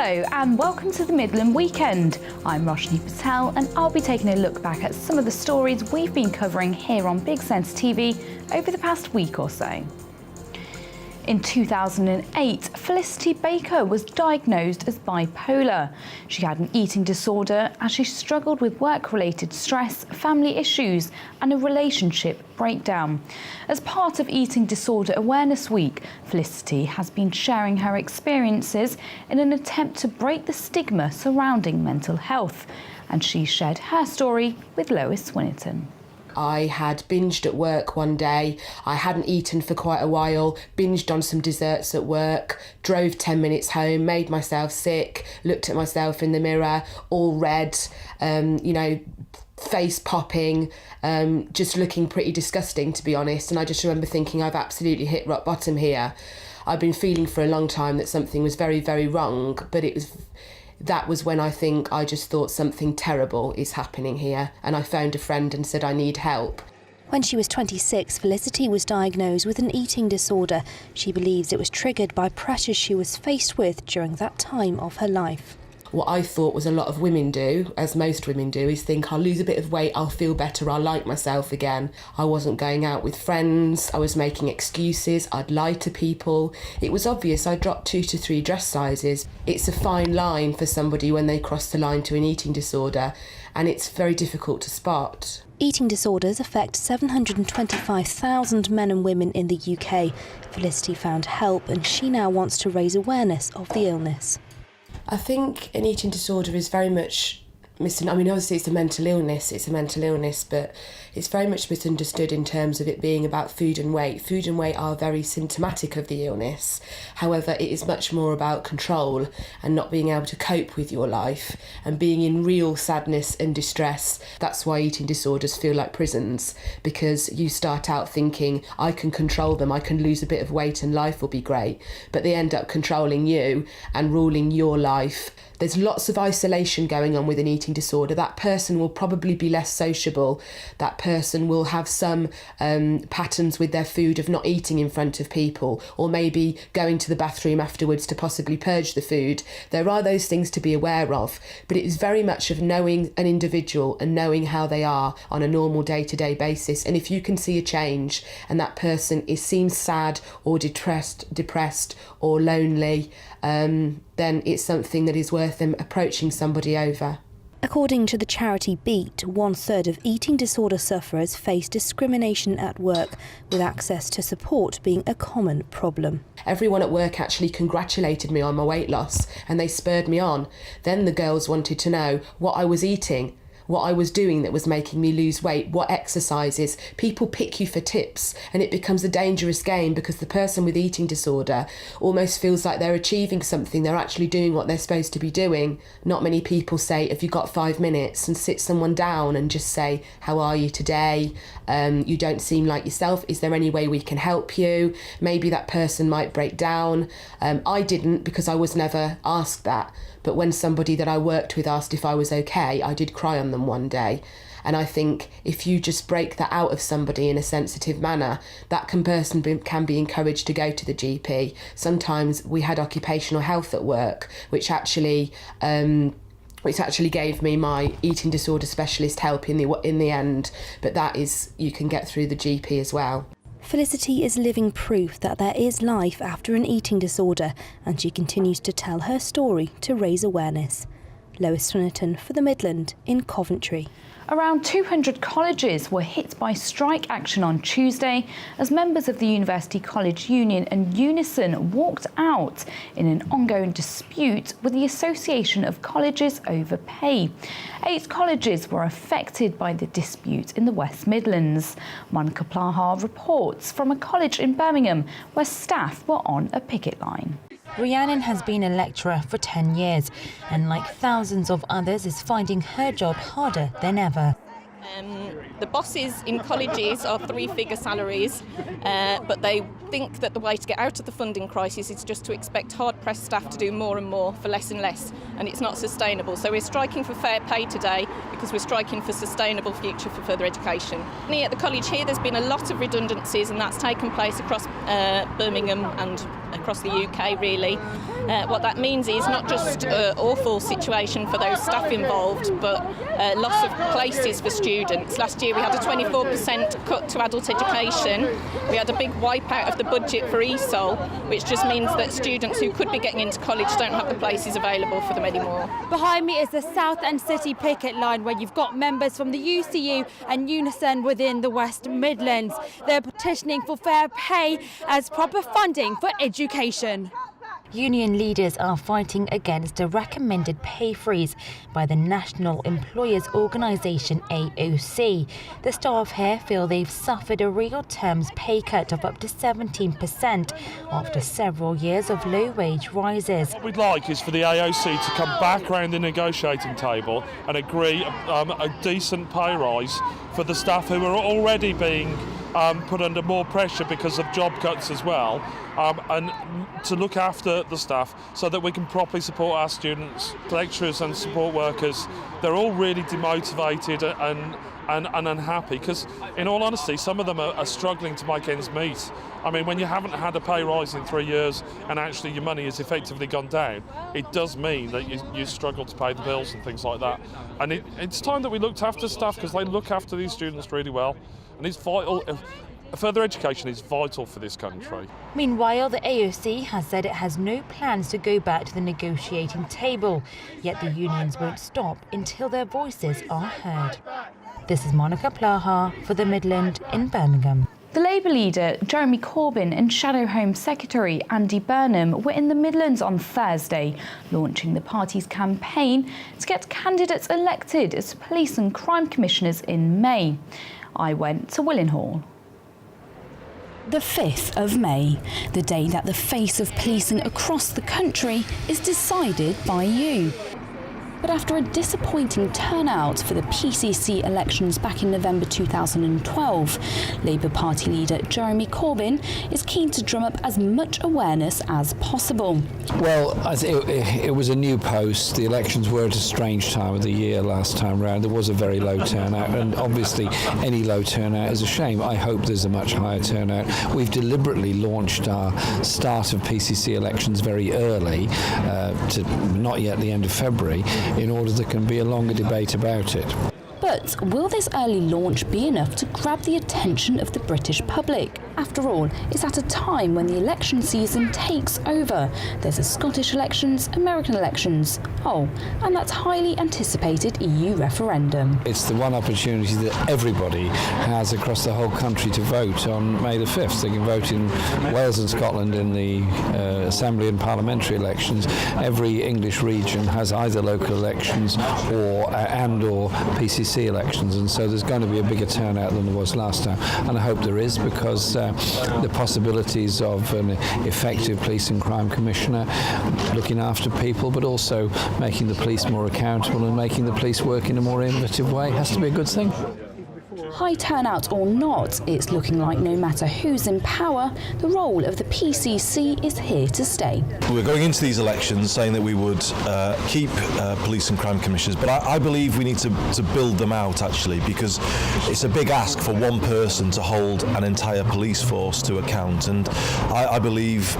Hello and welcome to the Midland Weekend. I'm Roshni Patel and I'll be taking a look back at some of the stories we've been covering here on Big Sense TV over the past week or so. In 2008, Felicity Baker was diagnosed as bipolar. She had an eating disorder as she struggled with work-related stress, family issues and a relationship breakdown. As part of Eating Disorder Awareness Week, Felicity has been sharing her experiences in an attempt to break the stigma surrounding mental health. And she shared her story with Lois Winnerton. I had binged at work one day. I hadn't eaten for quite a while, binged on some desserts at work, drove 10 minutes home, made myself sick, looked at myself in the mirror, all red, face popping, just looking pretty disgusting, to be honest. And I just remember thinking, I've absolutely hit rock bottom here. I've been feeling for a long time that something was very, very wrong, but that was when I just thought something terrible is happening here, and I phoned a friend and said I need help. When she was 26, Felicity was diagnosed with an eating disorder. She believes it was triggered by pressures she was faced with during that time of her life. What I thought was a lot of women do, as most women do, is think I'll lose a bit of weight, I'll feel better, I'll like myself again. I wasn't going out with friends, I was making excuses, I'd lie to people. It was obvious I dropped 2 to 3 dress sizes. It's a fine line for somebody when they cross the line to an eating disorder, and it's very difficult to spot. Eating disorders affect 725,000 men and women in the UK. Felicity found help and she now wants to raise awareness of the illness. I think an eating disorder is very much obviously it's a mental illness, but it's very much misunderstood in terms of it being about food and weight. Food and weight are very symptomatic of the illness. However, it is much more about control and not being able to cope with your life and being in real sadness and distress. That's why eating disorders feel like prisons, because you start out thinking, I can control them, I can lose a bit of weight and life will be great, but they end up controlling you and ruling your life. There's lots of isolation going on with an eating disorder. That person will probably be less sociable. That person will have some patterns with their food of not eating in front of people, or maybe going to the bathroom afterwards to possibly purge the food. There are those things to be aware of, but it is very much of knowing an individual and knowing how they are on a normal day-to-day basis. And if you can see a change and that person seems sad or depressed or lonely, then it's something that is worth them approaching somebody over. According to the charity Beat, 1/3 of eating disorder sufferers face discrimination at work, with access to support being a common problem. Everyone at work actually congratulated me on my weight loss and they spurred me on. Then the girls wanted to know what I was eating, what I was doing that was making me lose weight, what exercises. People pick you for tips and it becomes a dangerous game, because the person with eating disorder almost feels like they're achieving something, they're actually doing what they're supposed to be doing. Not many people say, have you got 5 minutes, and sit someone down and just say, how are you today? You don't seem like yourself. Is there any way we can help you? Maybe that person might break down. I didn't, because I was never asked that. But when somebody that I worked with asked if I was okay, I did cry on them one day. And I think if you just break that out of somebody in a sensitive manner, that person can be encouraged to go to the GP. Sometimes we had occupational health at work, which actually gave me my eating disorder specialist help in the end. But that is, you can get through the GP as well. Felicity is living proof that there is life after an eating disorder, and she continues to tell her story to raise awareness. Lois Winnerton for the Midland in Coventry. Around 200 colleges were hit by strike action on Tuesday as members of the University College Union and Unison walked out in an ongoing dispute with the Association of Colleges over pay. 8 colleges were affected by the dispute in the West Midlands. Monica Plaha reports from a college in Birmingham where staff were on a picket line. Rhiannon has been a lecturer for 10 years and, like thousands of others, is finding her job harder than ever. The bosses in colleges are three-figure salaries, but they think that the way to get out of the funding crisis is just to expect hard-pressed staff to do more and more for less and less, and it's not sustainable. So we're striking for fair pay today because we're striking for sustainable future for further education. At the college here, there's been a lot of redundancies, and that's taken place across Birmingham and across the UK, really. What that means is not just an awful situation for those staff involved, but loss of places for students. Last year we had a 24% cut to adult education. We had a big wipeout of the budget for ESOL, which just means that students who could be getting into college don't have the places available for them anymore. Behind me is the South End City picket line, where you've got members from the UCU and Unison within the West Midlands. They're petitioning for fair pay as proper funding for education. Union leaders are fighting against a recommended pay freeze by the National Employers Organisation AOC. The staff here feel they've suffered a real terms pay cut of up to 17% after several years of low wage rises. What we'd like is for the AOC to come back around the negotiating table and agree a decent pay rise for the staff who are already being put under more pressure because of job cuts as well, and to look after the staff so that we can properly support our students, lecturers and support workers. They're all really demotivated and unhappy because, in all honesty, some of them are struggling to make ends meet. I mean, when you haven't had a pay rise in 3 years and actually your money has effectively gone down, it does mean that you struggle to pay the bills and things like that. And it's time that we looked after staff because they look after these students really well. And it's vital. Further education is vital for this country. Meanwhile, the AOC has said it has no plans to go back to the negotiating table, yet the unions won't stop until their voices are heard. This is Monica Plaha for the Midland in Birmingham. The Labour leader Jeremy Corbyn and Shadow Home Secretary Andy Burnham were in the Midlands on Thursday, launching the party's campaign to get candidates elected as police and crime commissioners in May. I went to Willenhall. The 5th of May, the day that the face of policing across the country is decided by you. But after a disappointing turnout for the PCC elections back in November 2012, Labour Party leader Jeremy Corbyn is keen to drum up as much awareness as possible. Well, it was a new post. The elections were at a strange time of the year last time round. There was a very low turnout, and obviously any low turnout is a shame. I hope there's a much higher turnout. We've deliberately launched our start of PCC elections very early, to not yet the end of February, in order there can be a longer debate about it. But will this early launch be enough to grab the attention of the British public? After all, it's at a time when the election season takes over. There's a Scottish elections, American elections, and that's highly anticipated EU referendum. It's the one opportunity that everybody has across the whole country to vote on May the 5th. They can vote in Wales and Scotland in the Assembly and Parliamentary elections. Every English region has either local elections or PCC elections, and so there's going to be a bigger turnout than there was last time, and I hope there is, because the possibilities of an effective police and crime commissioner looking after people but also making the police more accountable and making the police work in a more innovative way has to be a good thing. High turnout or not, it's looking like no matter who's in power, the role of the PCC is here to stay. We're going into these elections saying that we would keep police and crime commissioners, but I believe we need to build them out, actually, because it's a big ask for one person to hold an entire police force to account, and I believe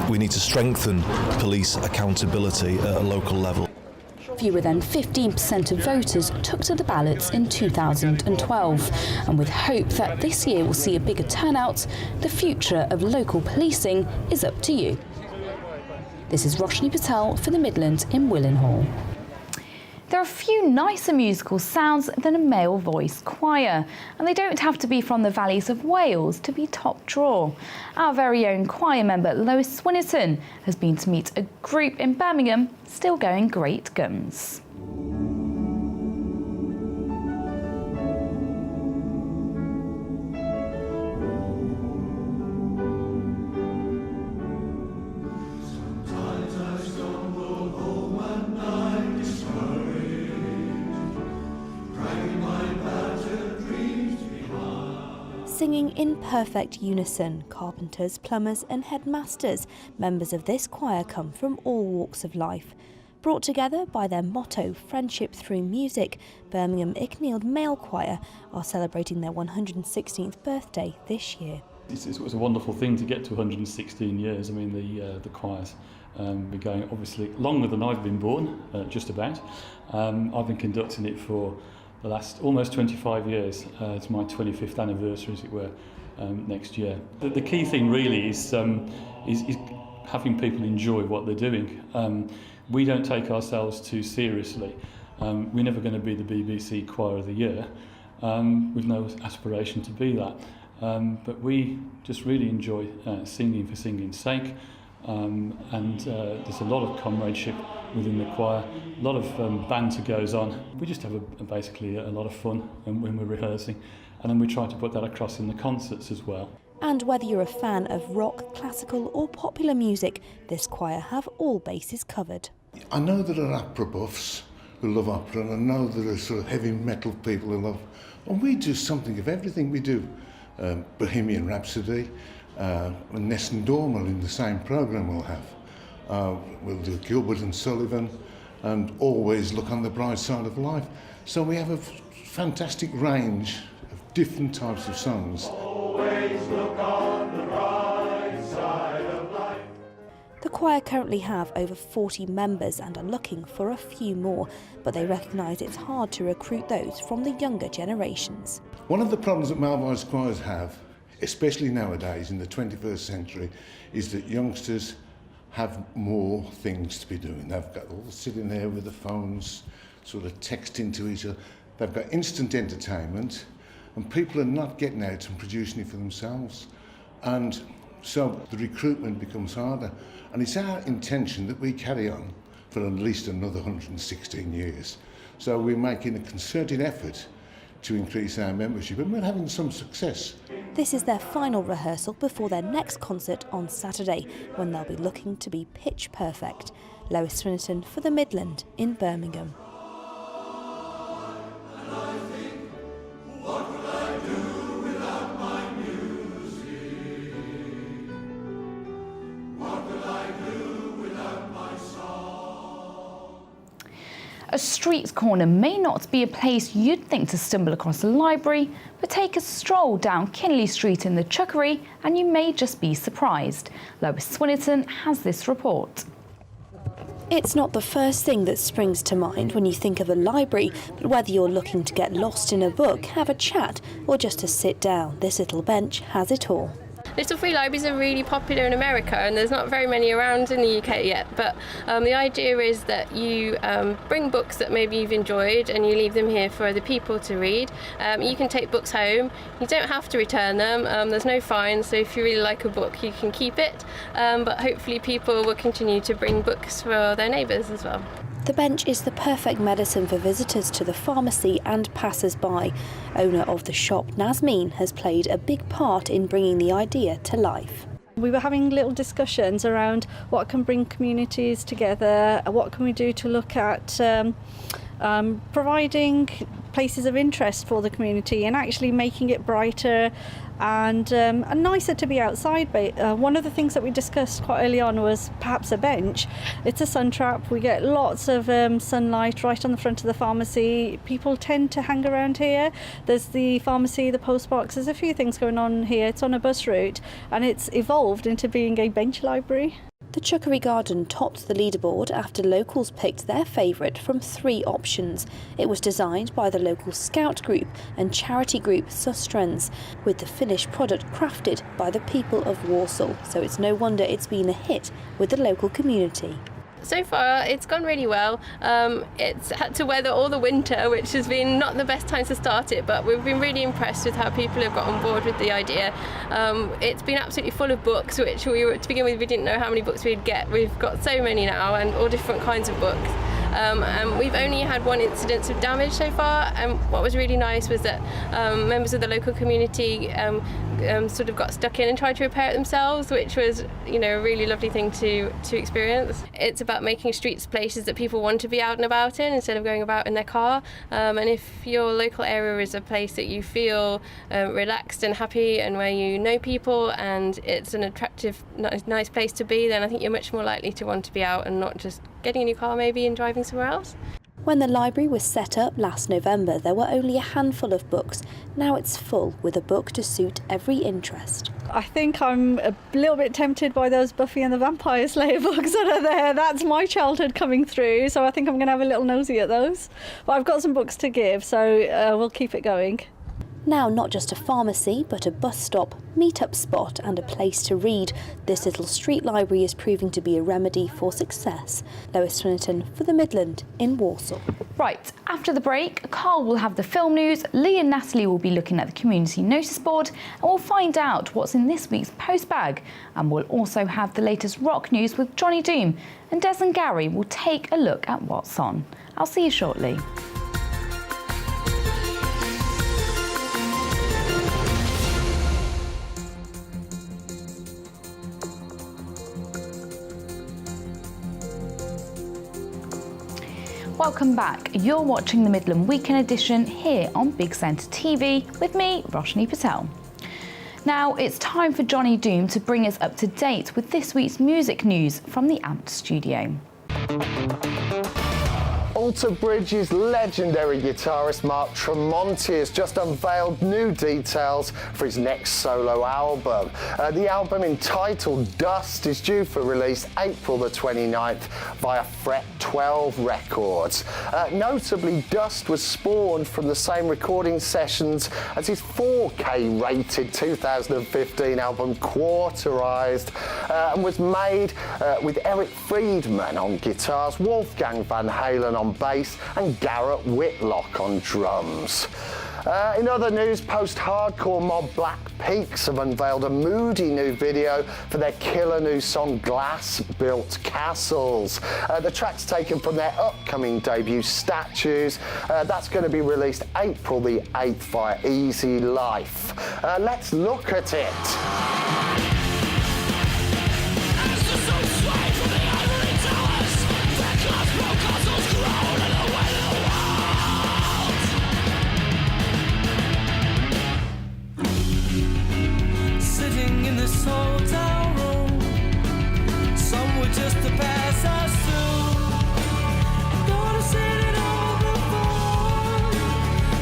we need to strengthen police accountability at a local level. Fewer than 15% of voters took to the ballots in 2012, and with hope that this year will see a bigger turnout, the future of local policing is up to you. This is Roshni Patel for the Midland in Willenhall. There are a few nicer musical sounds than a male voice choir, and they don't have to be from the valleys of Wales to be top draw. Our very own choir member Lois Swinnerton has been to meet a group in Birmingham still going great guns. Dream singing in perfect unison. Carpenters, plumbers and headmasters, members of this choir come from all walks of life. Brought together by their motto, Friendship Through Music, Birmingham Icknield Male Choir are celebrating their 116th birthday this year. It was a wonderful thing to get to 116 years. I mean, the choir's been going obviously longer than I've been born, just about. I've been conducting it for the last almost 25 years. It's my 25th anniversary, as it were, next year. The key thing really is having people enjoy what they're doing. We don't take ourselves too seriously. We're never going to be the BBC Choir of the Year. We've no aspiration to be that. But we just really enjoy singing for singing's sake. And there's a lot of comradeship within the choir, a lot of banter goes on. We just have basically a lot of fun when we're rehearsing, and then we try to put that across in the concerts as well. And whether you're a fan of rock, classical or popular music, this choir have all bases covered. I know there are opera buffs who love opera, and I know there are sort of heavy metal people who love, and we do something of everything. We do Bohemian Rhapsody, and Nessun Dorma in the same programme we'll have. We'll do Gilbert and Sullivan, and Always Look on the Bright Side of Life. So we have a fantastic range of different types of songs. Always look on the bright side of life. The choir currently have over 40 members and are looking for a few more, but they recognise it's hard to recruit those from the younger generations. One of the problems that Melbourne's choirs have, especially nowadays in the 21st century, is that youngsters have more things to be doing. They've got all sitting there with the phones, sort of texting to each other. They've got instant entertainment, and people are not getting out and producing it for themselves. And so the recruitment becomes harder. And it's our intention that we carry on for at least another 116 years. So we're making a concerted effort to increase our membership, and we're having some success. This is their final rehearsal before their next concert on Saturday, when they'll be looking to be pitch perfect. Lois Swinnerton for the Midland in Birmingham. A street corner may not be a place you'd think to stumble across a library, but take a stroll down Kinley Street in the Chuckery and you may just be surprised. Lois Swinnerton has this report. It's not the first thing that springs to mind when you think of a library, but whether you're looking to get lost in a book, have a chat, or just to sit down, this little bench has it all. Little free libraries are really popular in America, and there's not very many around in the UK yet, but the idea is that you bring books that maybe you've enjoyed and you leave them here for other people to read. You can take books home, you don't have to return them, there's no fine, so if you really like a book you can keep it, but hopefully people will continue to bring books for their neighbours as well. The bench is the perfect medicine for visitors to the pharmacy and passers-by. Owner of the shop, Nazmeen, has played a big part in bringing the idea to life. We were having little discussions around what can bring communities together, what can we do to look at providing places of interest for the community and actually making it brighter and nicer to be outside. But one of the things that we discussed quite early on was perhaps a bench. It's a sun trap. We get lots of sunlight right on the front of the pharmacy. People tend to hang around here. There's the pharmacy, the post box. There's a few things going on here. It's on a bus route and it's evolved into being a bench library. The Chuckery Garden topped the leaderboard after locals picked their favourite from 3 options. It was designed by the local scout group and charity group Sustrans, with the finished product crafted by the people of Walsall, so it's no wonder it's been a hit with the local community. So far it's gone really well. It's had to weather all the winter, which has been not the best time to start it, but we've been really impressed with how people have got on board with the idea. It's been absolutely full of books, which to begin with we didn't know how many books we'd get. We've got so many now and all different kinds of books. And we've only had 1 incident of damage so far, and what was really nice was that members of the local community sort of got stuck in and tried to repair it themselves, which was, you know, a really lovely thing to experience. It's about making streets places that people want to be out and about in instead of going about in their car. And if your local area is a place that you feel relaxed and happy and where you know people and it's an attractive, nice place to be, then I think you're much more likely to want to be out and not just getting in your car maybe and driving somewhere else. When the library was set up last November, there were only a handful of books. Now it's full with a book to suit every interest. I think I'm a little bit tempted by those Buffy and the Vampire Slayer books that are there. That's my childhood coming through, so I think I'm going to have a little nosy at those. But I've got some books to give, so we'll keep it going. Now not just a pharmacy, but a bus stop, meet-up spot and a place to read, this little street library is proving to be a remedy for success. Lois Swinnerton for the Midland in Walsall. Right, after the break, Carl will have the film news, Lee and Natalie will be looking at the community notice board, and we'll find out what's in this week's post bag. And we'll also have the latest rock news with Johnny Doom, and Des and Gary will take a look at what's on. I'll see you shortly. Welcome back. You're watching the Midland Weekend edition here on Big Centre TV with me, Roshni Patel. Now it's time for Johnny Doom to bring us up to date with this week's music news from the Amped studio. Alter Bridge's legendary guitarist Mark Tremonti has just unveiled new details for his next solo album. The album, entitled Dust, is due for release April the 29th via Fret 12 Records. Notably, Dust was spawned from the same recording sessions as his 4K rated 2015 album Quarterized, and was made with Eric Friedman on guitars, Wolfgang Van Halen on bass and Garrett Whitlock on drums. In other news, post-hardcore mob Black Peaks have unveiled a moody new video for their killer new song Glass Built Castles. The track's taken from their upcoming debut Statues. That's going to be released April the 8th via Easy Life. Let's look at it. Hotel room, some were just to pass us through. Thought I said it all before.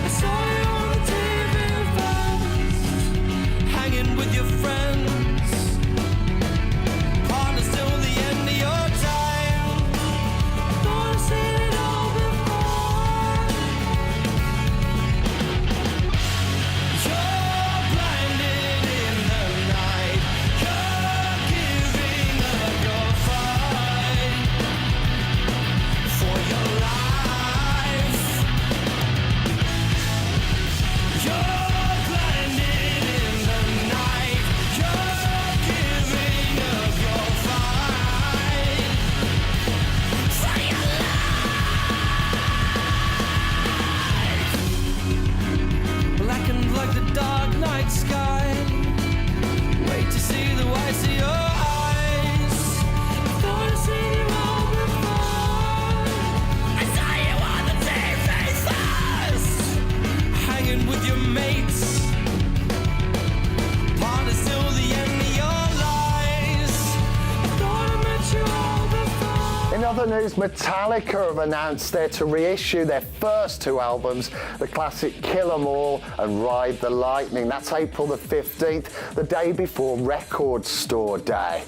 I saw you on the TV first, hanging with your friends, partners till the end of your time. Thought I said it all before. You're blinded in the night. Dark night sky. Wait to see the whites of your eyes. Thought I'd seen you all before. I saw you on the TV first, hanging with your mates. Partners till the end of your lives. Thought I met you all before. In other news, Metallica have announced they're to reissue their first two albums, the classic Kill 'Em All and Ride the Lightning. That's April the 15th, the day before Record Store Day.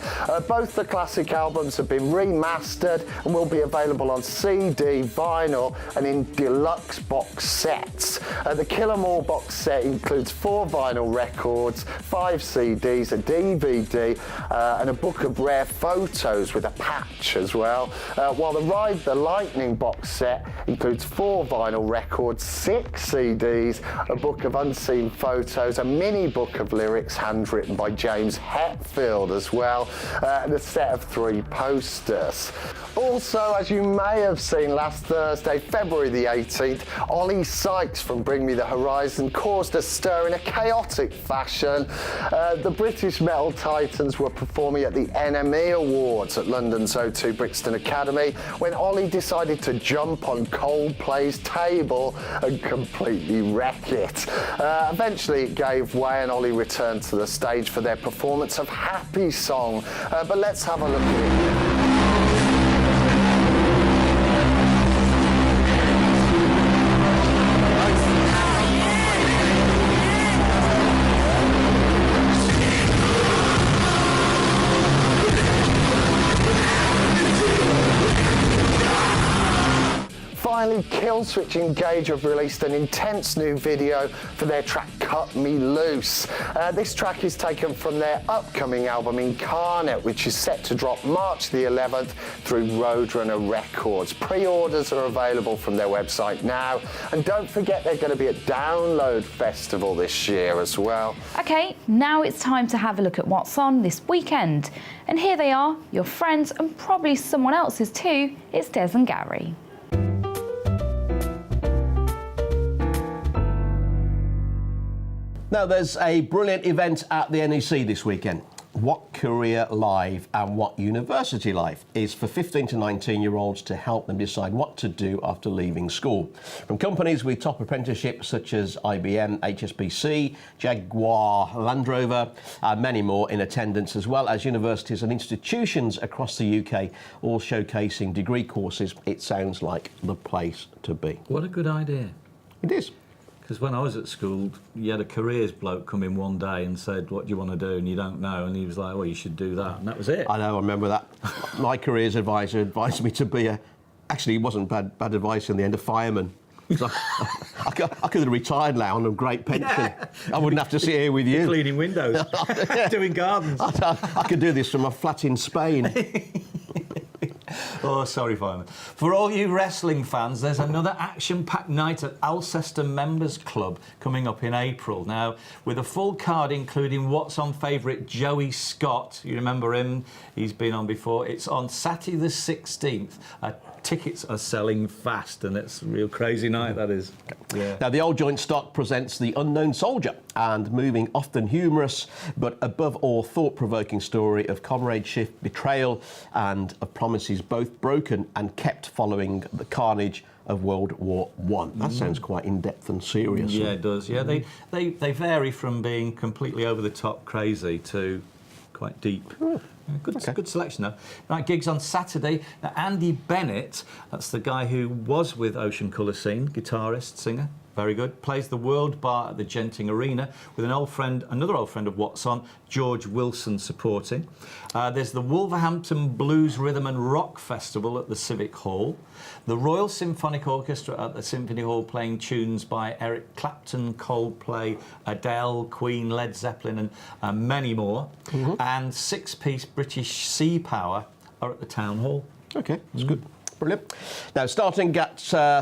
Both the classic albums have been remastered and will be available on CD, vinyl and in deluxe box sets. The Kill 'Em All box set includes 4 vinyl records, 5 CDs, a DVD and a book of rare photos with a patch as well. while the Ride the Lightning box set includes 4 vinyl records, 6 CDs, a book of unseen photos, a mini book of lyrics handwritten by James Hetfield as well, and a set of 3 posters. Also, as you may have seen last Thursday, February the 18th, Ollie Sykes from Bring Me the Horizon caused a stir in a chaotic fashion. The British metal titans were performing at the NME Awards at London's O2 Brixton Academy when Ollie decided to jump on Coldplay's table and completely wreck it. Eventually it gave way and Ollie returned to the stage for their performance of Happy Song. But let's have a look at it. Finally, Killswitch Engage have released an intense new video for their track Cut Me Loose. This track is taken from their upcoming album Incarnate, which is set to drop March the 11th through Roadrunner Records. Pre-orders are available from their website now, and don't forget they're going to be at Download Festival this year as well. OK, now it's time to have a look at what's on this weekend. And here they are, your friends and probably someone else's too. It's Des and Gary. Now, there's a brilliant event at the NEC this weekend. What Career Live and What University Life is for 15 to 19-year-olds to help them decide what to do after leaving school. From companies with top apprenticeships such as IBM, HSBC, Jaguar, Land Rover, and many more in attendance, as well as universities and institutions across the UK, all showcasing degree courses. It sounds like the place to be. What a good idea. It is. Because when I was at school, you had a careers bloke come in one day and said, what do you want to do? And you don't know. And he was like, well, you should do that. And that was it. I know, I remember that. My careers advisor advised me to be actually, it wasn't bad advice in the end, a fireman. I could have retired now on a great pension. Yeah. I wouldn't have to sit here with you. Cleaning windows, doing gardens. I could do this from a flat in Spain. Oh, sorry, fireman. For all you wrestling fans, there's another action-packed night at Alceston Members Club coming up in April. Now, with a full card including What's On favourite Joey Scott, you remember him, he's been on before. It's on Saturday the 16th. Tickets are selling fast, and it's a real crazy night, that is. Yeah. Now, the Old Joint Stock presents The Unknown Soldier, and moving, often humorous, but above all thought-provoking story of comradeship, betrayal, and of promises both broken and kept following the carnage of World War I. That sounds quite in-depth and serious. Yeah, it does. Yeah, they vary from being completely over-the-top crazy to quite deep. Good selection, though. Right, gigs on Saturday. Now, Andy Bennett, that's the guy who was with Ocean Colour Scene, guitarist, singer, very good, plays the World Bar at the Genting Arena with another old friend of What's On, George Wilson, supporting. There's the Wolverhampton Blues Rhythm and Rock Festival at the Civic Hall. The Royal Symphonic Orchestra at the Symphony Hall playing tunes by Eric Clapton, Coldplay, Adele, Queen, Led Zeppelin and many more. And 6-piece British Sea Power are at the Town Hall. OK, that's good. Brilliant. Now, starting at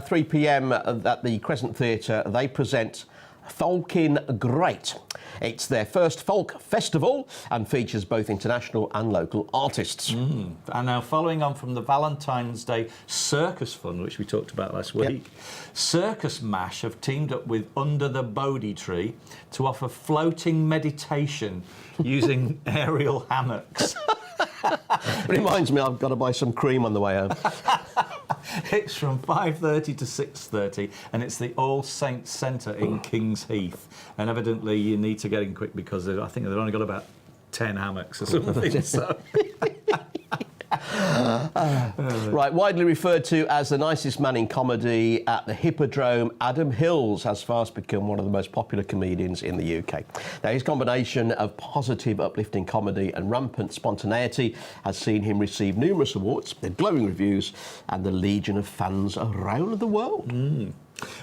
3 p.m. at the Crescent Theatre, they present Folkin' Great. It's their first folk festival and features both international and local artists. And now, following on from the Valentine's Day Circus Fund, which we talked about last week, Circus Mash have teamed up with Under the Bodhi Tree to offer floating meditation using aerial hammocks. Reminds me, I've got to buy some cream on the way home. It's from 5:30 to 6:30, and it's the All Saints Centre in Kings Heath. And evidently, you need to get in quick because I think they've only got about 10 hammocks or something. So. Right, widely referred to as the nicest man in comedy at the Hippodrome, Adam Hills has fast become one of the most popular comedians in the UK. Now, his combination of positive, uplifting comedy and rampant spontaneity has seen him receive numerous awards, glowing reviews, and the legion of fans around the world.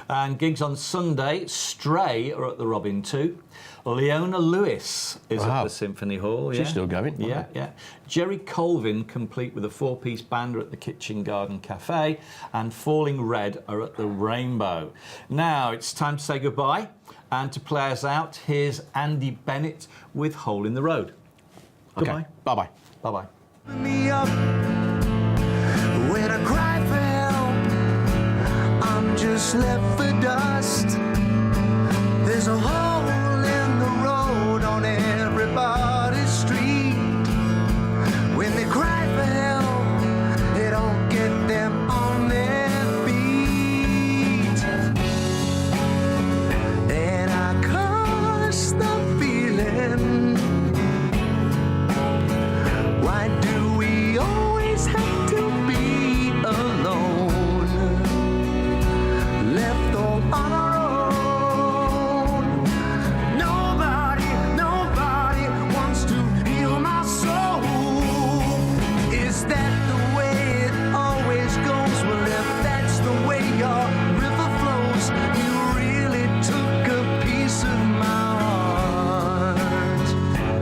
And gigs on Sunday, Stray are at the Robin 2. Leona Lewis is at the Symphony Hall. She's still going. Yeah, yeah. Jerry Colvin, complete with a 4-piece band, are at the Kitchen Garden Cafe. And Falling Red are at the Rainbow. Now, it's time to say goodbye. And to play us out, here's Andy Bennett with Hole in the Road. Okay. Goodbye. Bye-bye. Bye-bye. Me up when I cry for help, I'm just left for dust. There's a hole in the road on everybody's street. When they cry for help, they don't get them on their feet. And I curse the feeling. Why do we always have to be alone, left all on our own? Nobody wants to heal my soul. Is that the way it always goes? Well, if that's the way your river flows, you really took a piece of my heart.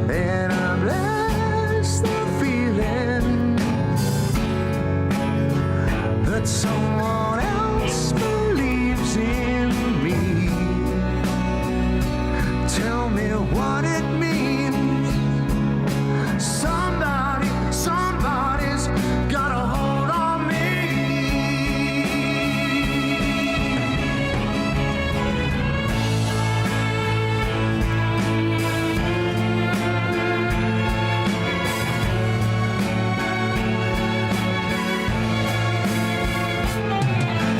And I'm blessed the feeling that someone else believes in me. Tell me what it means. Somebody's got a hold on me.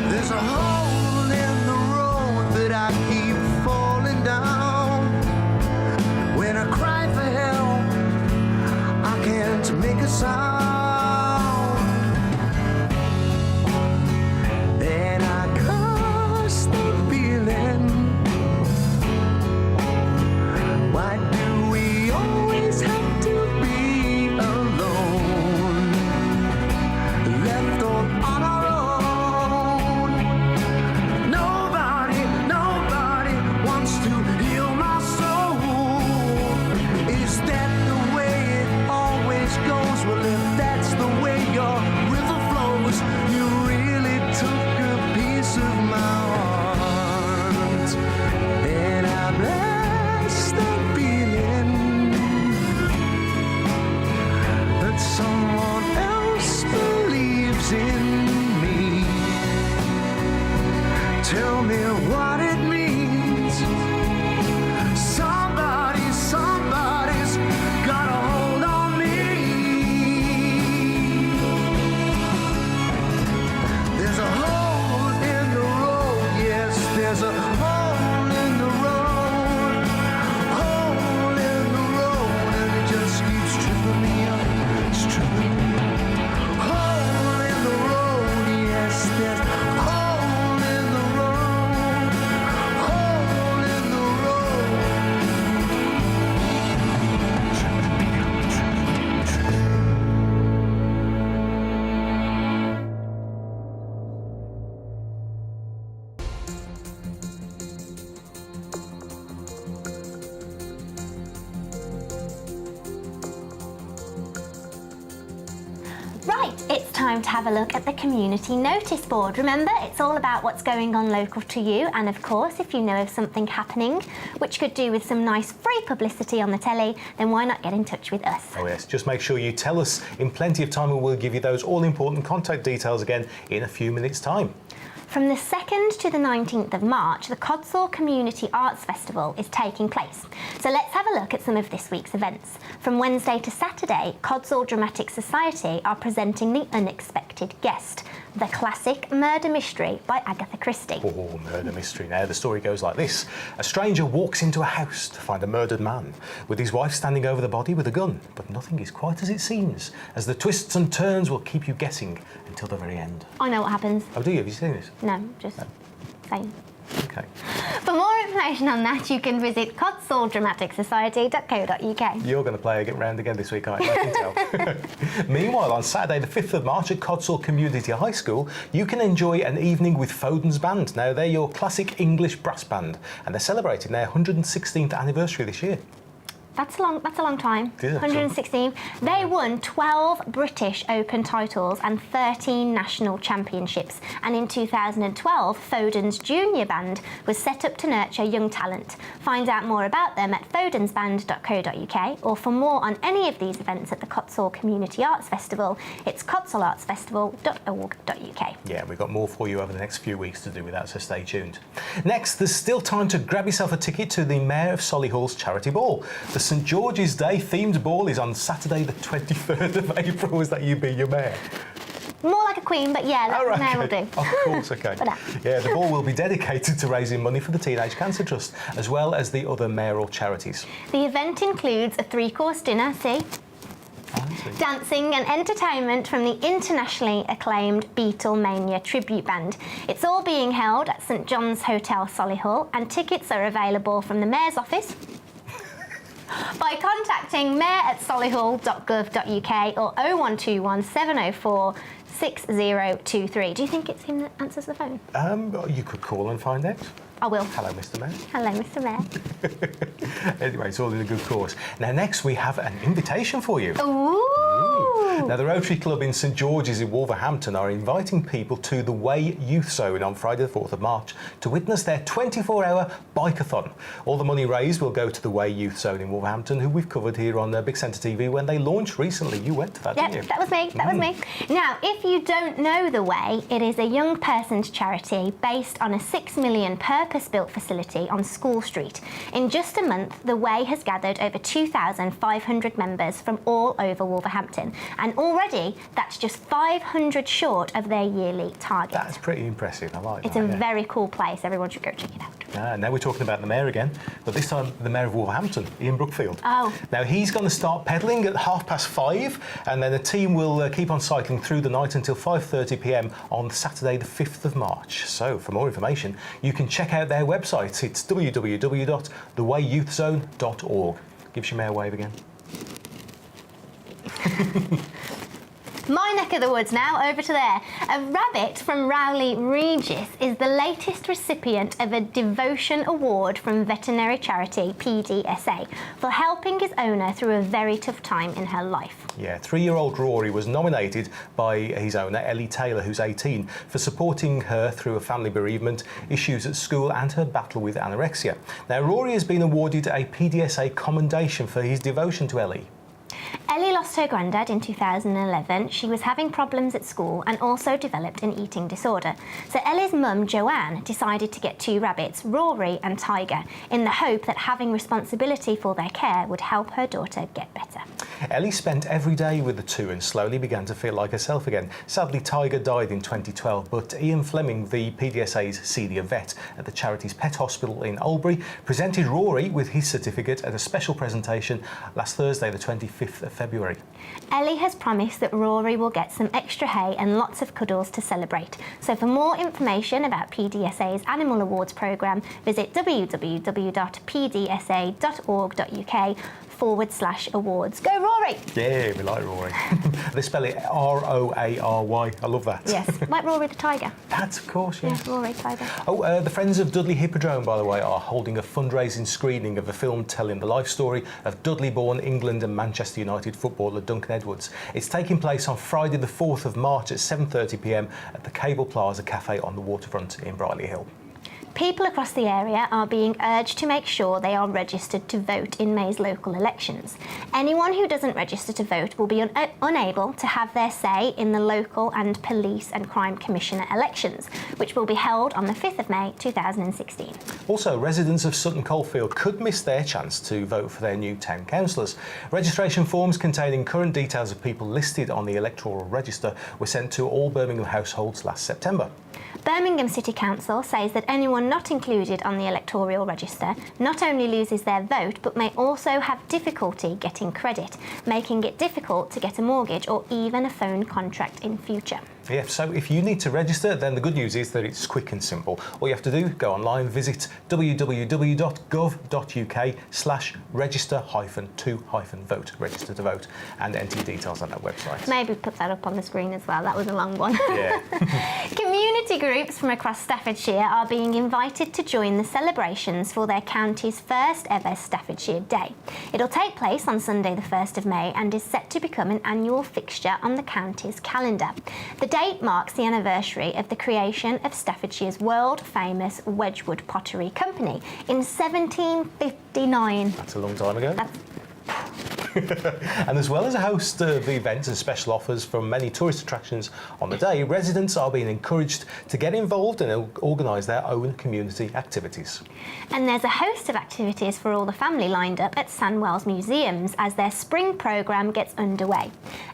There's a hole in the road that I keep falling down. When I cry for help, I can't make a sound. And I curse the feeling. Why do we always have to be alone, left all on our own? Nobody wants to heal my soul. Is that the way it always goes? Well, if that's the way your river flows, you really took a piece of my heart. And I bless the feeling that someone else believes in me. Tell me what it means. Somebody's got a hold on me. There's a hole in the road, yes, there's a hole in the road. Hole in the road, and it just keeps tripping me up. It's tripping me up. Hole in the road, yes, there's a hole in the road. Hole in the road. Right, it's time to have a look at the community notice board. Remember, it's all about what's going on local to you, and of course, if you know of something happening which could do with some nice free publicity on the telly, then why not get in touch with us? Oh yes, just make sure you tell us in plenty of time and we'll give you those all-important contact details again in a few minutes' time. From the 2nd to the 19th of March, the Codsall Community Arts Festival is taking place. So let's have a look at some of this week's events. From Wednesday to Saturday, Codsall Dramatic Society are presenting The Unexpected Guest, the classic murder mystery by Agatha Christie. Oh, murder mystery. Now, the story goes like this. A stranger walks into a house to find a murdered man, with his wife standing over the body with a gun. But nothing is quite as it seems, as the twists and turns will keep you guessing until the very end. I know what happens. Oh, do you? Have you seen this? No, just saying. Okay. For more information on that, you can visit codsalldramatic.society.co.uk. You're going to play it round again this week, aren't you? I can tell. Meanwhile, on Saturday the 5th of March at Codsall Community High School, you can enjoy an evening with Foden's Band. Now, they're your classic English brass band, and they're celebrating their 116th anniversary this year. That's a long time. Yeah. 116. They won 12 British Open titles and 13 national championships. And in 2012, Foden's junior band was set up to nurture young talent. Find out more about them at fodensband.co.uk, or for more on any of these events at the Codsall Community Arts Festival, it's codsallartsfestival.org.uk. Yeah, we've got more for you over the next few weeks to do with that, so stay tuned. Next, there's still time to grab yourself a ticket to the Mayor of Solihull's charity ball. The St George's Day themed ball is on Saturday the 23rd of April. Is that you being your mayor? More like a queen, but yeah, okay. will do. Of course, okay. Yeah, the ball will be dedicated to raising money for the Teenage Cancer Trust, as well as the other mayoral charities. The event includes a 3-course dinner, dancing and entertainment from the internationally acclaimed Beatlemania tribute band. It's all being held at St John's Hotel Solihull, and tickets are available from the Mayor's office by contacting mayor@solihull.gov.uk or 0121 704 6023. Do you think it's him that answers the phone? You could call and find out. I will. Hello, Mr. Mayor. Hello, Mr. Mayor. Anyway, it's all in a good cause. Now, next we have an invitation for you. Ooh. Now, the Rotary Club in St George's in Wolverhampton are inviting people to the Way Youth Zone on Friday the 4th of March to witness their 24-hour bike-a-thon. All the money raised will go to the Way Youth Zone in Wolverhampton, who we've covered here on Big Centre TV when they launched recently. You went to that, didn't you? That was me. That was me. Now, if you don't know The Way, it is a young person's charity based on a £6 million purpose-built facility on School Street. In just a month, The Way has gathered over 2,500 members from all over Wolverhampton, and already that's just 500 short of their yearly target. That's pretty impressive. I like that. It's a very cool place. Everyone should go check it out. Now we're talking about the Mayor again, but this time the Mayor of Wolverhampton, Ian Brookfield. Oh. Now he's going to start pedalling at 5:30, and then the team will keep on cycling through the night until 5:30 p.m. on Saturday the 5th of March. So for more information, you can check out their website. It's www.thewayouthzone.org. Gives your Mayor a wave again. My neck of the woods now, over to there. A rabbit from Rowley Regis is the latest recipient of a Devotion Award from veterinary charity PDSA for helping his owner through a very tough time in her life. Yeah, 3-year-old Rory was nominated by his owner, Ellie Taylor, who's 18, for supporting her through a family bereavement, issues at school and her battle with anorexia. Now, Rory has been awarded a PDSA commendation for his devotion to Ellie. Ellie lost her granddad in 2011. She was having problems at school and also developed an eating disorder. So Ellie's mum, Joanne, decided to get 2 rabbits, Rory and Tiger, in the hope that having responsibility for their care would help her daughter get better. Ellie spent every day with the 2 and slowly began to feel like herself again. Sadly, Tiger died in 2012, but Ian Fleming, the PDSA's senior vet at the charity's pet hospital in Albury, presented Rory with his certificate at a special presentation last Thursday, the 25th of February. Ellie has promised that Rory will get some extra hay and lots of cuddles to celebrate. So for more information about PDSA's Animal Awards programme, visit www.pdsa.org.uk/awards. Go Rory! Yeah, we like Rory. They spell it R-O-A-R-Y. I love that. Yes, like Rory the Tiger. That's, of course, yeah. Yeah, Rory Tiger. Oh, the Friends of Dudley Hippodrome, by the way, are holding a fundraising screening of a film telling the life story of Dudley-born England and Manchester United footballer Duncan Edwards. It's taking place on Friday the 4th of March at 7:30 p.m. at the Cable Plaza Cafe on the waterfront in Brightly Hill. People across the area are being urged to make sure they are registered to vote in May's local elections. Anyone who doesn't register to vote will be unable to have their say in the local and police and crime commissioner elections, which will be held on the 5th of May 2016. Also, residents of Sutton Coldfield could miss their chance to vote for their new town councillors. Registration forms containing current details of people listed on the electoral register were sent to all Birmingham households last September. Birmingham City Council says that anyone not included on the electoral register not only loses their vote but may also have difficulty getting credit, making it difficult to get a mortgage or even a phone contract in future. Yeah, so if you need to register, then the good news is that it's quick and simple. All you have to do, go online, visit www.gov.uk/register-to-vote, register to vote, and enter your details on that website. Maybe put that up on the screen as well. That was a long one. Yeah. Community groups from across Staffordshire are being invited to join the celebrations for their county's first ever Staffordshire Day. It'll take place on Sunday the 1st of May and is set to become an annual fixture on the county's calendar. The date marks the anniversary of the creation of Staffordshire's world-famous Wedgwood Pottery Company in 1759. That's a long time ago. And as well as a host of events and special offers from many tourist attractions on the day, residents are being encouraged to get involved and organise their own community activities. And there's a host of activities for all the family lined up at Sandwell's museums as their spring programme gets underway.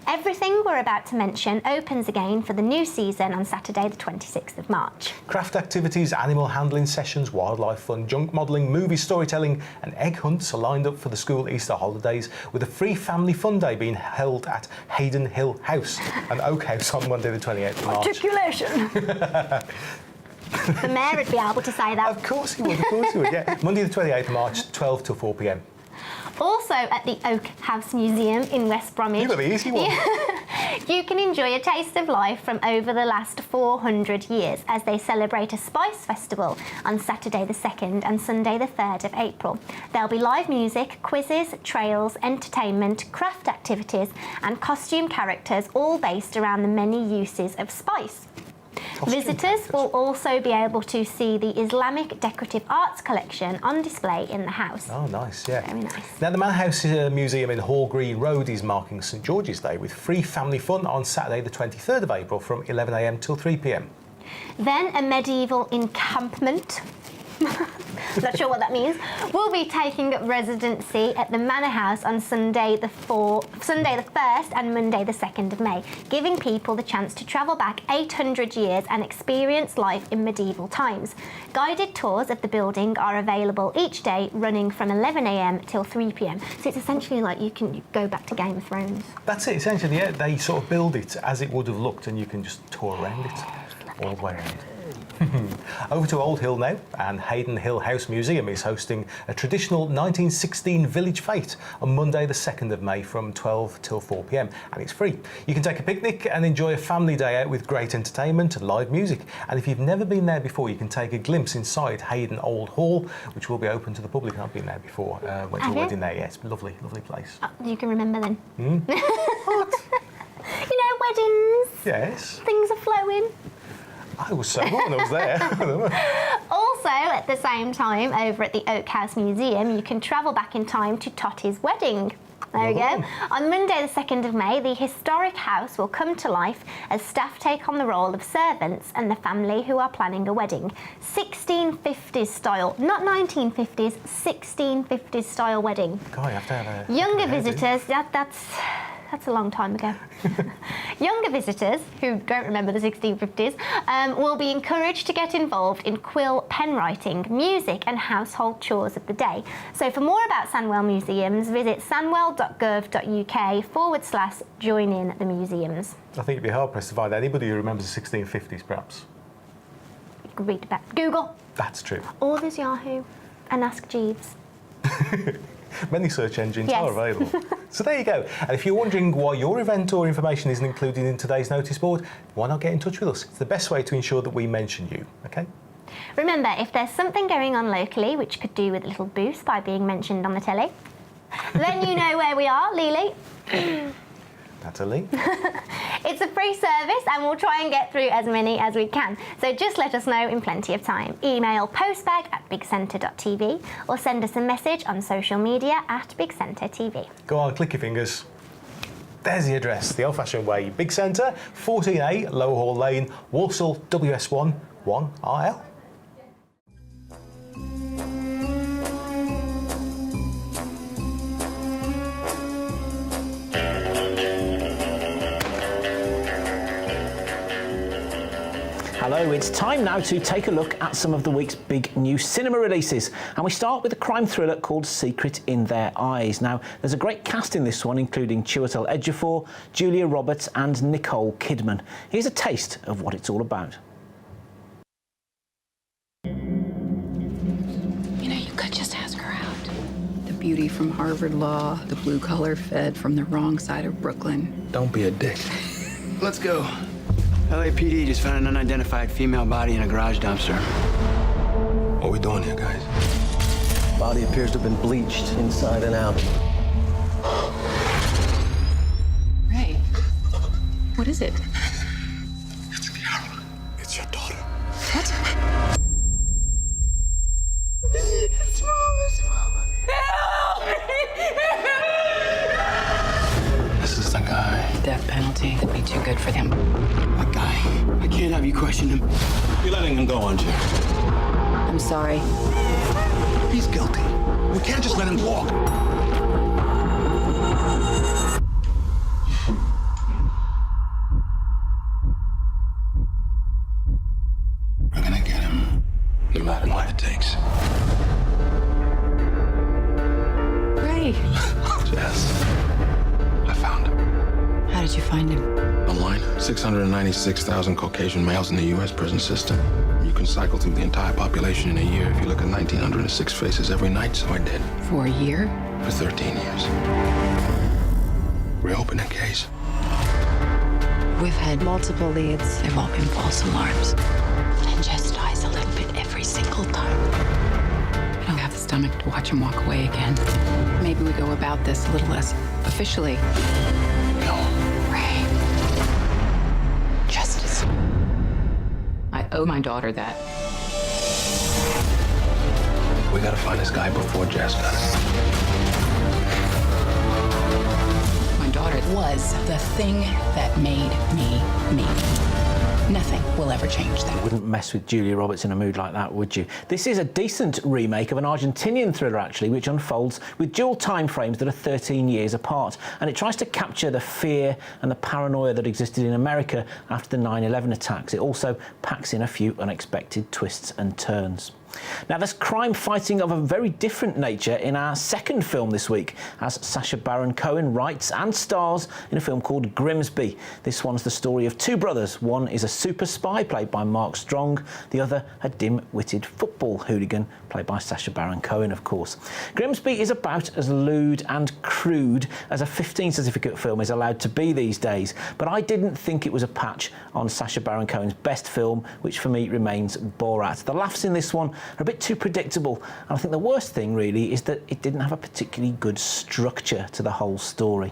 Everything we're about to mention opens again for the new season on Saturday the 26th of March. Craft activities, animal handling sessions, wildlife fun, junk modelling, movie storytelling and egg hunts are lined up for the school Easter holidays, with a free family fun day being held at Hayden Hill House and Oak House on Monday the 28th of March. Articulation! The mayor would be able to say that. Of course he would, yeah. Monday the 28th of March, 12 till 4 p.m. Also at the Oak House Museum in West Bromwich. You got the easy one. You can enjoy a taste of life from over the last 400 years as they celebrate a spice festival on Saturday the 2nd and Sunday the 3rd of April. There'll be live music, quizzes, trails, entertainment, craft activities and costume characters, all based around the many uses of spice. Visitors will also be able to see the Islamic decorative arts collection on display in the house. Oh, nice, yeah. Very nice. Now, the Manor House Museum in Hall Green Road is marking St George's Day with free family fun on Saturday the 23rd of April from 11 a.m. till 3 p.m. Then a medieval encampment. Not sure what that means. We'll be taking up residency at the Manor House on Sunday the 1st and Monday the 2nd of May, giving people the chance to travel back 800 years and experience life in medieval times. Guided tours of the building are available each day, running from 11 a.m. till 3 p.m. So it's essentially like you can go back to Game of Thrones. That's it, essentially, yeah. They sort of build it as it would have looked and you can just tour around it all the way around. Over to Old Hill now, and Hayden Hill House Museum is hosting a traditional 1916 village fete on Monday the 2nd of May from 12 till 4 p.m. and it's free. You can take a picnic and enjoy a family day out with great entertainment and live music. And if you've never been there before, you can take a glimpse inside Hayden Old Hall, which will be open to the public. I've been there before, went to a wedding there. Yeah, it's a lovely, lovely place. Oh, you can remember then. What? You know, weddings. Yes. Things are flowing. I was so when I was there. Also, at the same time, over at the Oak House Museum, you can travel back in time to Totty's wedding. There we go. On Monday the 2nd of May, the historic house will come to life as staff take on the role of servants and the family who are planning a wedding. 1650s style, not 1950s, 1650s style wedding. God, you have to have a... Younger visitors, that's a long time ago. Younger visitors, who don't remember the 1650s, will be encouraged to get involved in quill pen writing, music and household chores of the day. So for more about Sandwell Museums, visit sandwell.gov.uk/join in the museums. I think you'd be hard-pressed to find anybody who remembers the 1650s, perhaps. You can read about Google. That's true. Or there's Yahoo and Ask Jeeves. Many search engines are available. So there you go. And if you're wondering why your event or information isn't included in today's notice board, why not get in touch with us? It's the best way to ensure that we mention you, OK? Remember, if there's something going on locally which could do with a little boost by being mentioned on the telly, then you know where we are, Lily. Natalie. It's a free service and we'll try and get through as many as we can. So just let us know in plenty of time. Email postbag@bigcentre.tv or send us a message on social media @BigCentre.tv. Go on, click your fingers. There's the address, the old-fashioned way. Big Centre, 14A, Lower Hall Lane, Walsall, WS1 1RL. Hello Hello, it's time now to take a look at some of the week's big new cinema releases. And we start with a crime thriller called Secret in Their Eyes. Now, there's a great cast in this one, including Chiwetel Ejiofor, Julia Roberts and Nicole Kidman. Here's a taste of what it's all about. You know, you could just ask her out. The beauty from Harvard Law, the blue-collar fed from the wrong side of Brooklyn. Don't be a dick. Let's go. LAPD just found an unidentified female body in a garage dumpster. What are we doing here, guys? Body appears to have been bleached inside and out. Ray, what is it? It's your daughter. What? It's Mom. This is the guy. Death penalty could be too good for them. That guy. I can't have you question him. You're letting him go, aren't you? I'm sorry. He's guilty. We can't just let him walk. We're gonna get him, no matter what it takes. Ray, Jess, I found him. how did you find him? Online, 696,000 Caucasian males in the U.S. prison system. You can cycle through the entire population in a year if you look at 1,906 faces every night, so I did. For a year? For 13 years. Reopening case. We've had multiple leads. They've all been false alarms. And Jess dies a little bit every single time. I don't have the stomach to watch him walk away again. Maybe we go about this a little less officially. No. Ray. Justice. I owe my daughter that. We gotta find this guy before Jess does. My daughter was the thing that made me me. Nothing will ever change that. Wouldn't mess with Julia Roberts in a mood like that, would you? This is a decent remake of an Argentinian thriller, actually, which unfolds with dual time frames that are 13 years apart. And it tries to capture the fear and the paranoia that existed in America after the 9/11 attacks. It also packs in a few unexpected twists and turns. Now, there's crime fighting of a very different nature in our second film this week, as Sacha Baron Cohen writes and stars in a film called Grimsby. This one's the story of two brothers. One is a super spy, played by Mark Strong. The other, a dim-witted football hooligan, played by Sacha Baron Cohen, of course. Grimsby is about as lewd and crude as a 15 certificate film is allowed to be these days, but I didn't think it was a patch on Sacha Baron Cohen's best film, which for me remains Borat. The laughs in this one are a bit too predictable, and I think the worst thing really is that it didn't have a particularly good structure to the whole story.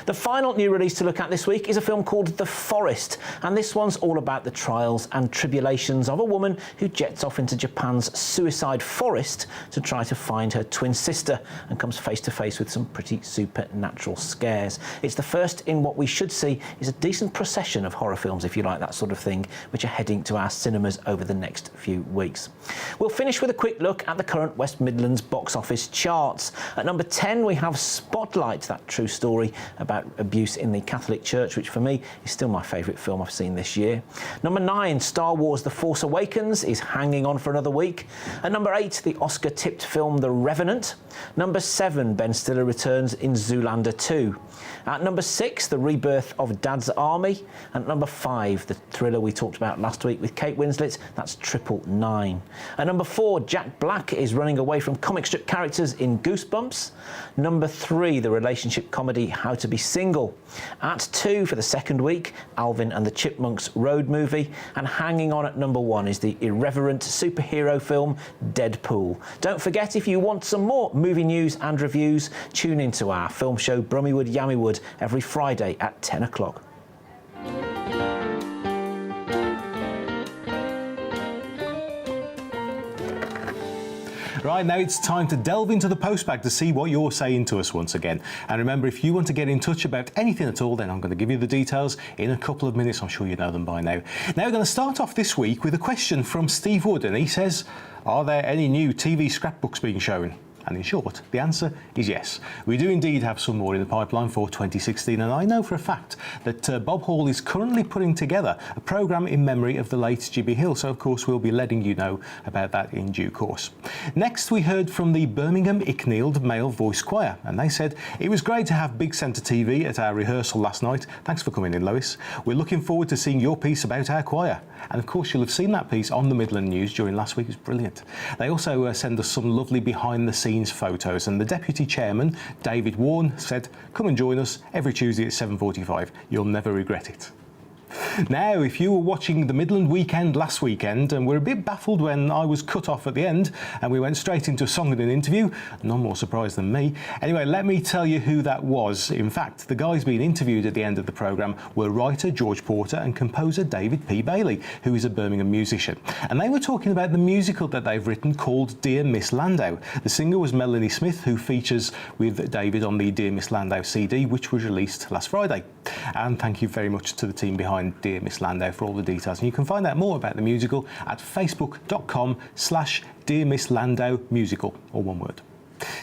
The final new release to look at this week is a film called The Forest, and this one's all about the trials and tribulations of a woman who jets off into Japan's suicide forest to try to find her twin sister and comes face to face with some pretty supernatural scares. It's the first in what we should see is a decent procession of horror films, if you like that sort of thing, which are heading to our cinemas over the next few weeks. We'll finish with a quick look at the current West Midlands box office charts. At number 10 we have Spotlight, that true story about abuse in the Catholic Church, which for me is still my favourite film I've seen this year. Number 9, Star Wars The Force Awakens is hanging on for another week. At number 8, the Oscar-tipped film The Revenant. Number 7, Ben Stiller returns in Zoolander 2. At number 6, the rebirth of Dad's Army. And at number 5, the thriller we talked about last week with Kate Winslet, that's 999. At number 4, Jack Black is running away from comic strip characters in Goosebumps. Number 3, the relationship comedy How to Be Single. At 2, for the second week, Alvin and the Chipmunks road movie. And hanging on at number 1 is the irreverent superhero film Deadpool. Don't forget, if you want some more movie news and reviews, tune into our film show Brummywood Yammywood every Friday at 10 o'clock. Right, now it's time to delve into the postbag to see what you're saying to us once again. And remember, if you want to get in touch about anything at all, then I'm going to give you the details in a couple of minutes. I'm sure you know them by now. Now we're going to start off this week with a question from Steve Wood, and he says, are there any new TV scrapbooks being shown? And in short, the answer is yes. We do indeed have some more in the pipeline for 2016, and I know for a fact that Bob Hall is currently putting together a programme in memory of the late Jibby Hill, so of course we'll be letting you know about that in due course. Next, we heard from the Birmingham Icknield Male Voice Choir, and they said, "It was great to have Big Centre TV at our rehearsal last night. Thanks for coming in, Lois. We're looking forward to seeing your piece about our choir." And of course, you'll have seen that piece on the Midland News during last week. It was brilliant. They also send us some lovely behind-the-scenes photos, and the Deputy Chairman, David Warren, said, "Come and join us every Tuesday at 7:45. You'll never regret it." Now, if you were watching the Midland Weekend last weekend and were a bit baffled when I was cut off at the end and we went straight into a song and an interview, none more surprised than me. Anyway, let me tell you who that was. In fact, the guys being interviewed at the end of the programme were writer George Porter and composer David P. Bailey, who is a Birmingham musician. And they were talking about the musical that they've written called Dear Miss Landau. The singer was Melanie Smith, who features with David on the Dear Miss Landau CD, which was released last Friday. And thank you very much to the team behind Dear Miss Landau for all the details. And you can find out more about the musical at facebook.com/Dear Miss Landau Musical, all one word.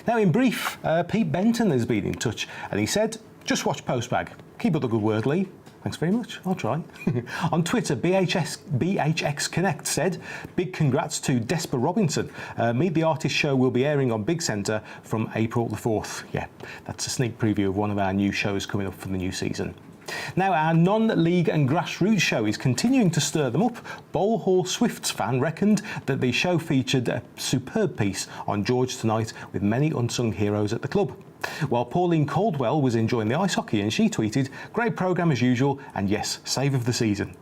Now, in brief, Pete Benton has been in touch and he said, "Just watch Postbag. Keep up the good work, Lee." Thanks very much, I'll try. On Twitter, BHX Connect said, "Big congrats to Despa Robinson. Meet the Artist show will be airing on Big Centre from April the 4th. Yeah, that's a sneak preview of one of our new shows coming up for the new season. Now, our non-league and grassroots show is continuing to stir them up. Bowl Hall Swifts fan reckoned that the show featured a superb piece on George tonight with many unsung heroes at the club. While Pauline Caldwell was enjoying the ice hockey and she tweeted, "Great programme as usual, and yes, save of the season."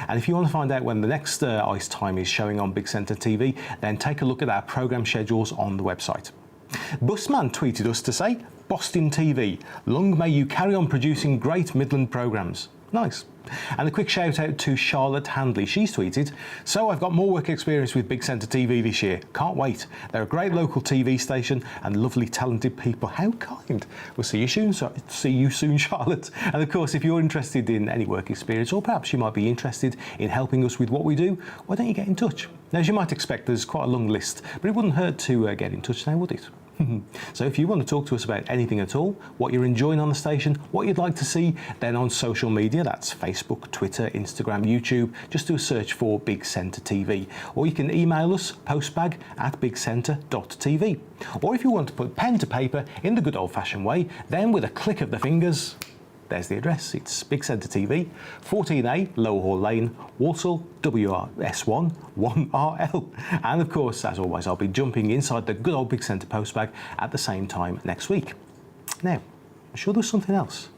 And if you want to find out when the next Ice Time is showing on Big Centre TV, then take a look at our programme schedules on the website. Busman tweeted us to say, "Boston TV, long may you carry on producing great Midland programmes." Nice. And a quick shout out to Charlotte Handley. She's tweeted, "So I've got more work experience with Big Centre TV this year. Can't wait. They're a great local TV station and lovely talented people." How kind. We'll see you soon, Charlotte. And of course, if you're interested in any work experience, or perhaps you might be interested in helping us with what we do, why don't you get in touch? Now, as you might expect, there's quite a long list, but it wouldn't hurt to get in touch now, would it? So if you want to talk to us about anything at all, what you're enjoying on the station, what you'd like to see, then on social media, that's Facebook, Twitter, Instagram, YouTube, just do a search for Big Centre TV. Or you can email us, postbag@bigcentre.tv. Or if you want to put pen to paper in the good old-fashioned way, then with a click of the fingers, there's the address. It's Big Centre TV, 14A, Lower Hall Lane, Walsall, WRS1 1RL. And of course, as always, I'll be jumping inside the good old Big Centre postbag at the same time next week. Now, I'm sure there's something else.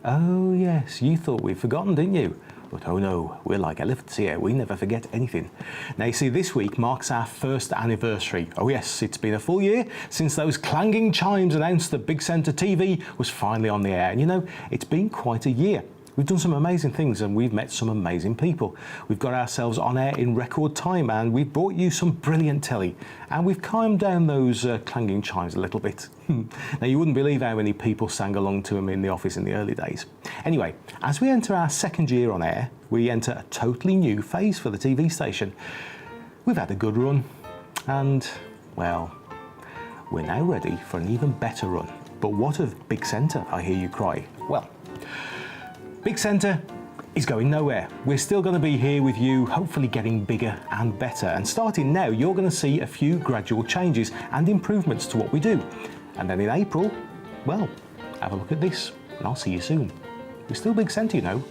Oh yes, you thought we'd forgotten, didn't you? But oh no, we're like elephants here, we never forget anything. Now you see, this week marks our first anniversary. Oh yes, it's been a full year since those clanging chimes announced that Big Centre TV was finally on the air. And you know, it's been quite a year. We've done some amazing things and we've met some amazing people. We've got ourselves on air in record time and we've brought you some brilliant telly. And we've calmed down those clanging chimes a little bit. Now, you wouldn't believe how many people sang along to them in the office in the early days. Anyway, as we enter our second year on air, we enter a totally new phase for the TV station. We've had a good run and, well, we're now ready for an even better run. But what of Big Centre, I hear you cry? Well, Big Centre is going nowhere. We're still going to be here with you, hopefully getting bigger and better. And starting now, you're going to see a few gradual changes and improvements to what we do. And then in April, well, have a look at this, and I'll see you soon. We're still Big Centre, you know.